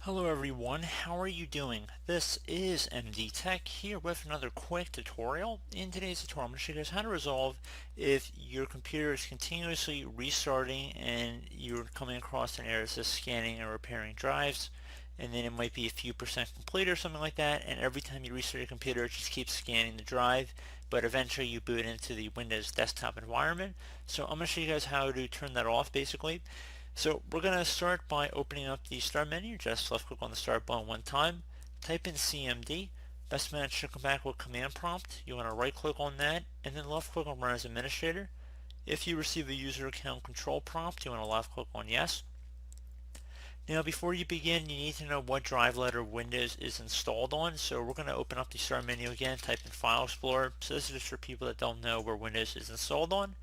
Hello everyone, how are you doing? This is MD Tech here with another quick tutorial. In today's tutorial, I'm going to show you guys how to resolve if your computer is continuously restarting and you're coming across an error that says scanning and repairing drives, and then it might be a few percent complete or something like that, and every time you restart your computer it just keeps scanning the drive, but eventually you boot into the Windows desktop environment. So I'm going to show you guys how to turn that off basically. So we're going to start by opening up the start menu. Just left click on the start button one time, type in CMD. Best match should come back with command prompt. You want to right click on that and then left click on run as administrator. If you receive a user account control prompt, you want to left click on yes. Now before you begin, you need to know what drive letter Windows is installed on. So we're going to open up the start menu again, type in File Explorer. So this is just for people that don't know where Windows is installed on.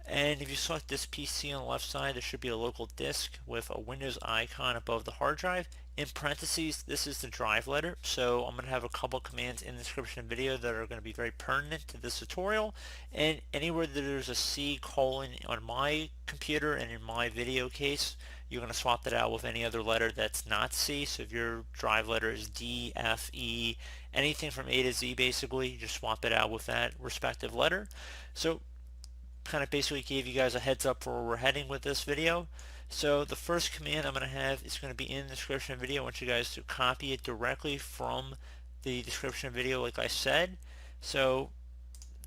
And if you select this PC on the left side, there should be a local disk with a Windows icon above the hard drive. In parentheses, this is the drive letter. So I'm going to have a couple commands in the description video that are going to be very pertinent to this tutorial. And anywhere that there's a C colon on my computer and in my video case, you're going to swap that out with any other letter that's not C. So if your drive letter is D, F, E, anything from A to Z basically, you just swap it out with that respective letter. So kind of basically gave you guys a heads up for where we're heading with this video. So the first command I'm going to have is going to be in the description video. I want you guys to copy it directly from the description video like I said. So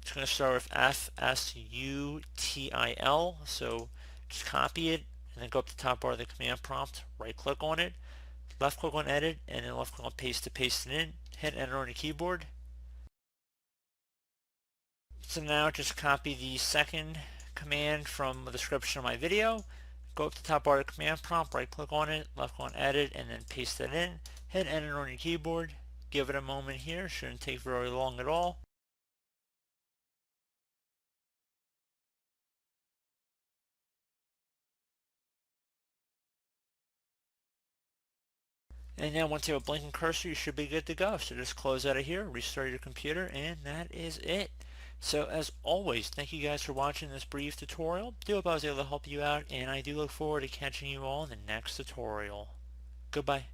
it's going to start with fsutil. So just copy it and then go up to the top bar of the command prompt, right click on it, left click on edit, and then left click on paste to paste it in. Hit enter on your keyboard. So now just copy the second command from the description of my video, go up to the top bar of the command prompt, right click on it, left click on edit, and then paste it in. Hit enter on your keyboard. Give it a moment here, shouldn't take very long at all. And now once you have a blinking cursor, you should be good to go. So just close out of here, restart your computer, and that is it. So as always, thank you guys for watching this brief tutorial. Do hope I was able to help you out, and I do look forward to catching you all in the next tutorial. Goodbye.